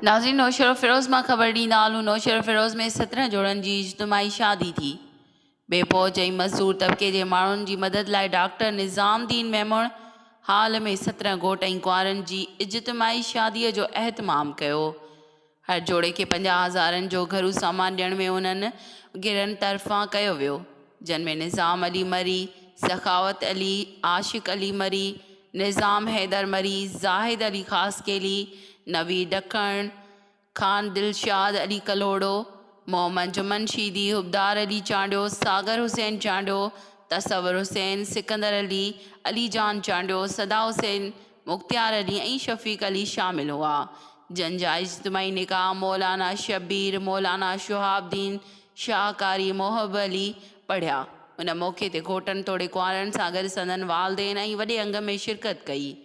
नाज़रीन, नौशर फ़िरोज़ मां ख़बर ॾींदा हलूं। नौशर फ़िरोज़ में 17 जोड़नि जी इज्तिमाही शादी थी। बेपहुच ऐं मज़दूर तबिके जे माण्हुनि जी मदद लाइ डॉक्टर निज़ामुद्दीन मेमण हाल में 17 घोट ऐं कुंवारनि जी इज्तिमाही शादीअ जो एहतमाम कयो। हर जोड़े खे 50,000 जो घरू सामान ॾियण में उन्हनि गिरनि तरफ़ां कयो वियो, जिन में निज़ाम अली मरी, सखावत अली, आशिक़ अली मरी, निज़ाम हैदर मरी, ज़ाहिद अली ख़ासकेली, नवीद ॾखण, खान दिलशाद अली कलोड़ो, मोहम्मद जुमन शीदी, हुबदार अली चांडियो, सागर हुसैन चांडियो, तसवर हुसैन, सिकंदर अली, अली जान चांडियो, सदा हुसैन, मुख्तियार अली ऐं शफ़ीक अली शामिल हुआ। जन जा इज्तिमाही निकाह मौलाना शब्बीर, मौलाना शुहाबुद्दीन शाहकारी, मोहब अली पढ़िया। उन मौक़े ते घोटनि तोड़े कुंवारनि सां गॾु संदनि वालदेन ऐं वॾे अंग में शिरकत कई।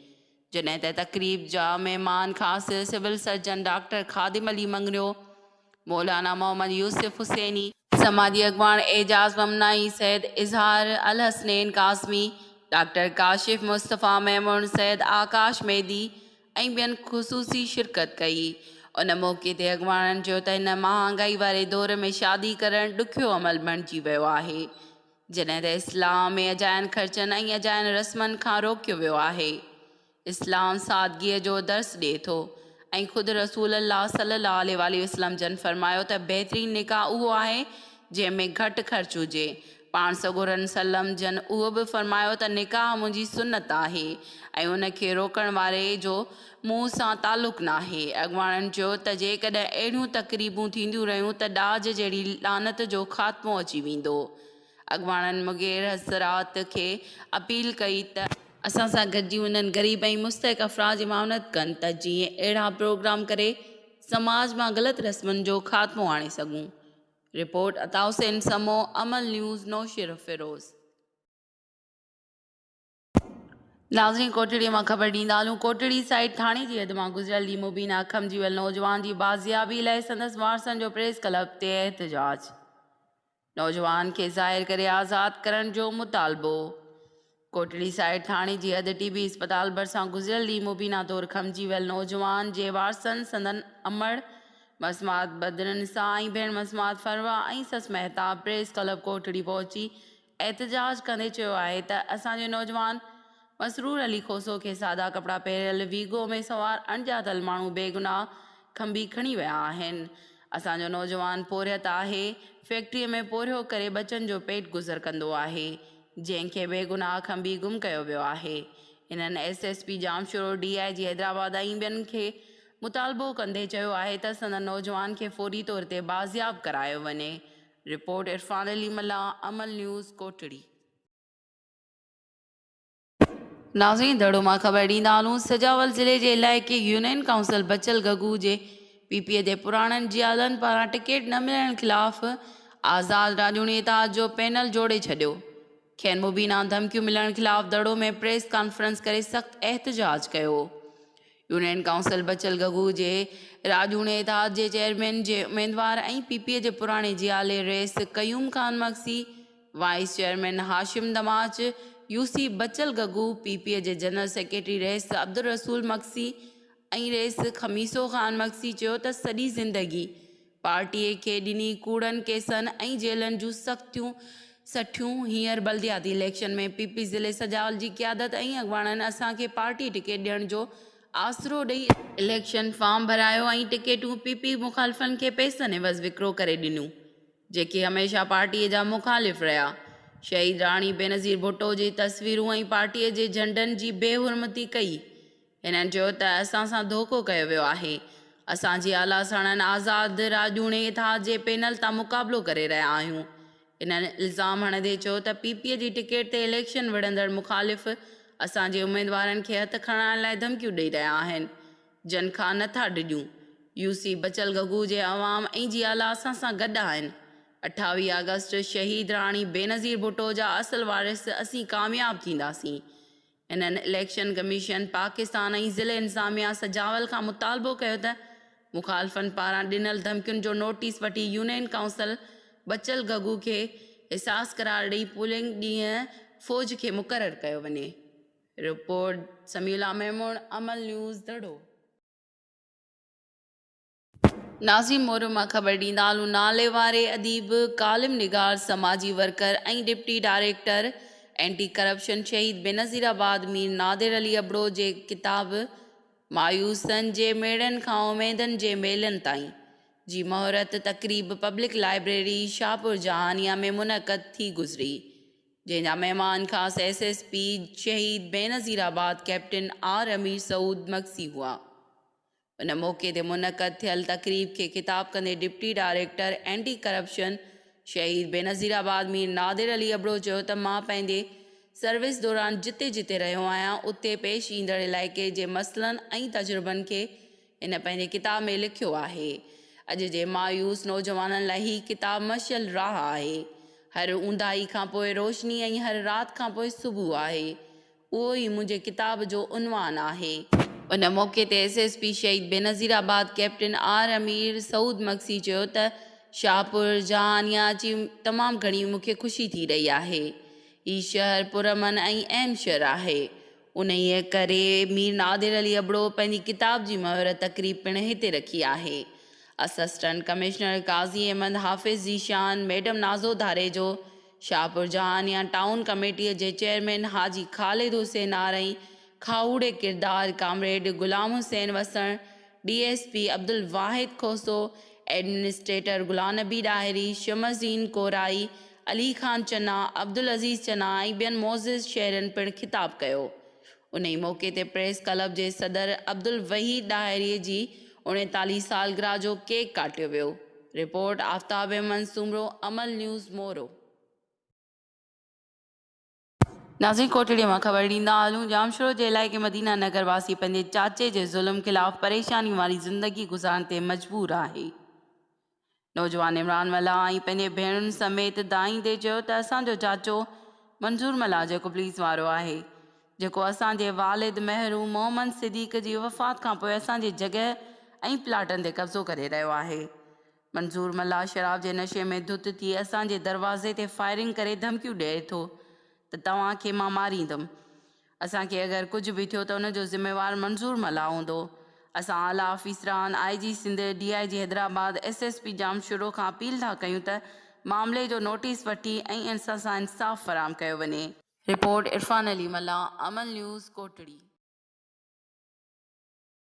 जॾहिं त तक़रीब जा महिमान ख़ासि civil surgeon doctor Khadim Ali Mangrio, Maulana Mohammad यूसुफ हुसैनी, समाजी अॻवान एजाज़ ममनाई, सैद इज़हार अल हसनैन कासमी, डॉक्टर काशिफ मुस्तफ़ा मेमून, सैद आकाश मेदी ऐं ॿियनि ख़ुसूसी शिरकत कई। उन मौक़े ते अॻवाननि चयो त हिन महांगाई वारे दौर में शादी करणु ॾुखियो अमल बणिजी वियो आहे, जॾहिं त इस्लाम में अजायन ख़र्चनि ऐं अजायन रस्मनि खां रोकियो वियो आहे। इस्लाम सादगीअ जो दर्स ॾिए थो ऐं ख़ुदि रसूल अल्लाह सल्लल्लाहु अलैहि वसल्लम जन फरमायो त बहितरीन निकाह उहो आहे जंहिंमें घटि ख़र्च हुजे। पाण सगोरन सल्लम जन उहो बि फरमायो त निकाह मुंहिंजी सुन्नत आहे ऐं उनखे रोकण वारे जो मूं सां तालुक़ न आहे। अॻवाननि चयो त जेकॾहिं अहिड़ियूं तक़रीबूं थींदियूं रहियूं त ॾाज जहिड़ी लानत जो ख़ात्मो अची वेंदो। अॻवाननि मुगेर हज़रात खे अपील कई त असां सां गॾिजी वञनि ग़रीब ऐं मुस्तहिक़ अफ़राद जी मावनत कनि त जीअं अहिड़ा प्रोग्राम करे समाज मां ग़लति रस्मनि जो ख़ात्मो आणे सघूं। रिपोर्ट अता हुसैन समो, अमल न्यूज़, नौशर फ़िरोज़। नाज़रीन, कोटड़ीअ मां ख़बर ॾींदा हलूं। कोटड़ी साइड थाणे जी हद मां गुज़िरियल ॾींहुं मुबीना खमिजी वियल नौजवान जी बाज़ियाबी लाइ संदसि वारसनि जो प्रेस क्लब ते एहतजाज। नौजवान खे ज़ाहिर करे आज़ादु करण जो मुतालबो। कोटड़ी साइड थाणे जी हद टीबी अस्पताल भरिसां गुज़िरियल ॾींहुं मुबीना तौरु खमिजी वियल नौजवान जे वारसनि संदन अमड़ मसमात बदरनिसा ऐं भेण मसमात फरवा ऐं सस महताब प्रेस क्लब कोटड़ी पहुची एहतजाज कंदे चयो आहे त असांजे नौजवान मसरूर अली खोसो खे सादा कपिड़ा पहिरियल वीगो में सवार अणॼातल माण्हू बेगुनाह खंबी खणी विया आहिनि। असांजो नौजवान पोरियत आहे, फैक्ट्रीअ में पोरियो करे बचनि जो पेट गुज़र कंदो आहे, जंहिंखे बेगुनाह खंबी गुम कयो वियो आहे। इन्हनि SSP जामशोरो, DIG हैदराबाद ऐं ॿियनि खे मुतालबो कंदे चयो आहे त संदन नौजवान खे फौरी तौर ते बाज़ियाब करायो वञे। रिपोर्ट इरफान अली मल्ला, अमल न्यूज़, कोटड़ी। नाज़रीन, दड़ो मां ख़बर ॾींदा हलूं। सजावल ज़िले जे इलाइक़े यूनियन काउंसिल बचल गगू जे PPA जे पुराणनि जियालनि पारां टिकट न मिलण ख़िलाफ़ आज़ाद राजूनी इतिहाद जो पैनल जोड़े छॾियो। खेनि मुबीना धमकियूं मिलण ख़िलाफ़ दड़ो में प्रेस कॉन्फ्रेंस करे सख़्तु एहतजाज कयो। यूनियन काउंसिल बचल गगू जे राजूने इतिहाद जे चेयरमैन जे उम्मीदवार ऐं PPA जे पुराणे जियाले Rais Qayyum Khan Maksi, vice chairman Hashim Damach, UC Bachal Gagu, PPA जे जनरल सेक्रेटरी रईस अब्दुल रसूल मक्सी ऐं रईस खमीसो खान मक्सी चयो त सॼी ज़िंदगी पार्टीअ खे ॾिनी कूड़नि केसनि ऐं जेलनि जूं सठियूं हींअर बल्दियाती इलेक्शन में PP ज़िले सजावल जी क़यादत ऐं अॻवाननि असांखे पार्टी टिकट ॾियण जो आसरो ॾेई इलेक्शन फॉर्म भरायो ऐं टिकटूं PP मुखालिफ़नि खे पैसनि एवज़ विकिरो करे ॾिनियूं, जेके हमेशह पार्टीअ जा मुखालिफ़ रहिया। शहीद राणी बेनज़ीर भुट्टो जी तस्वीरूं ऐं पार्टीअ जे झंडनि जी बेहुरमती कई। हिननि चयो त असां सां धोखो कयो वियो आहे। असांजी आला सड़नि आज़ाद राजूणे इतिहाद जे पैनल तां मुक़ाबिलो करे रहिया आहियूं। इन्हनि इल्ज़ाम हणंदे चयो त PPA जी टिकट ते इलेक्शन विढ़ंदड़ मुखालिफ़ असांजे उम्मीदवारनि खे हथ खणाइण लाइ धमकियूं ॾेई रहिया आहिनि, जन खां नथा डिॼूं। UC बचल गगू जे अवाम ऐं जियाला असां सां गॾु आहिनि। 28 अगस्त शहीद राणी बेनज़ीर भुट्टो जा असल वारिस असीं कामयाब थींदासीं। इन्हनि इलेक्शन कमीशन पाकिस्तान ऐं ज़िले इंतिज़ामिया सजावल खां मुतालबो कयो त मुखालिफ़नि पारां ॾिनल धमकियुनि जो नोटिस वठी यूनियन काउंसिल बचल गगू खे हिसास करार ॾेई पोलिंग ॾींहुं फ़ौज खे मुक़ररु कयो वञे। रिपोर्ट समीला मेमून, अमल न्यूज़, दड़ो। नाज़िम मोरो मां ख़बर ॾींदा आहियूं। नाले वारे अदीब कालिम निगार समाजी वर्कर ऐं डिप्टी डायरेक्टर एंटी करप्शन शहीद बेनज़ीराबाद मीर नादिर अली अबड़ो जे किताब मायूसन जे मेड़नि खां उमेदनि जे मेलनि ताईं जी महूरत तक़रीब पब्लिक लाइब्रेरी शाहपुर जहानिया में मुनक़द थी गुज़री, जंहिंजा महिमान ख़ासि SSP शहीद बेनज़ीराबाद कैप्टन आर अमीर सऊद मक्सी हुआ। उन मौक़े ते मुनक़द थियल तक़रीब खे ख़िताब कंदे डिप्टी डायरेक्टर एंटी करप्शन शहीद बेनज़ीराबाद मीर नादिर अली अबड़ो चयो त मां पंहिंजे सर्विस दौरान जिते जिते रहियो आहियां उते पेश ईंदड़ इलाइक़े जे मसइलनि ऐं तजुर्बनि खे हिन पंहिंजे किताब में लिखियो आहे। अॼु जे मायूस नौजवाननि लाइ हीअ किताब मशियल राह आहे। हर ऊंदाही खां पोइ रोशनी ऐं हर राति खां पोइ सुबुह आहे। उहो ई मुंहिंजे किताब जो उनवान आहे। उन मौक़े ते SSP शहीद बेनज़ीराबाद कैप्टन आर अमीर सऊद मक्सी चयो त शाहपुर जहानिया जी तमामु घणी मूंखे ख़ुशी थी रही आहे। हीउ शहर पुरअमन ऐं अहम शहर आहे। उन ई करे मीर नादिर अली अबड़ो पंहिंजी किताब जी महूरत तक़रीब पिणु हिते रखी आहे। असिस्टेंट कमिश्नर काज़ी अहमद हाफ़िज़ ज़ीशान मैडम नाज़ो धारे जो शाहपुर जहानिया टाउन कमेटीअ जे चेयरमैन हाजी ख़ालिद हुसैन आरई खाउड़े किरदार कामरेड गुलाम हुसैन वसण DSP अब्दुल वाहिद खोसो एडमिनिस्ट्रेटर गुलाम नबी डाहिरी शमज़ीन कोराई अली ख़ान चन्ना अब्दुल अज़ीज़ चन्ना ऐं ॿियनि मोज़िज़ शहरनि पिणु ख़िताब कयो। उन ई मौक़े ते प्रेस क्लब जे सदर अब्दुल वहीद डाहिरीअ जी 39 सालगिरह जो केक काटियो वियो। रिपोर्ट आफ्ताब अहमद सुमरो, अमल न्यूज़ मोरो। नाज़रीन कोटड़ीअ मां ख़बर ॾींदा आहियूं। जामशोरो जे इलाइक़े मदीना नगर वासी पंहिंजे चाचे जे ज़ुल्म ख़िलाफ़ परेशानी वारी ज़िंदगी गुज़ारण ते मजबूर आहे। नौजवान इमरान मला ऐं पंहिंजे भेणुनि समेत दाईंदे चयो त असांजो चाचो मंज़ूर मला जेको पुलिस वारो आहे, जेको असांजे वालिद महरूम मोहम्मद सिद्दीक़ जी वफ़ात खां पोइ असांजे जॻह ऐं प्लाटनि ते कब्ज़ो करे रहियो आहे। मंज़ूर मला शराब जे नशे में धुत थी असांजे दरवाज़े ते फायरिंग करे धमकियूं ॾिए थो त तव्हांखे मां मारींदुमि। असांखे अगरि कुझु बि थियो त उनजो ज़िम्मेवारु मंज़ूर मला हूंदो। असां आला ऑफिसरान IG Sindh DIG Hyderabad SSP Jamshoro खां अपील था कयूं त मामले जो नोटिस वठी ऐं असां सां इंसाफ़ फ़राहम कयो वञे। रिपोर्ट इरफान अली मला, अमल न्यूज़ कोटड़ी।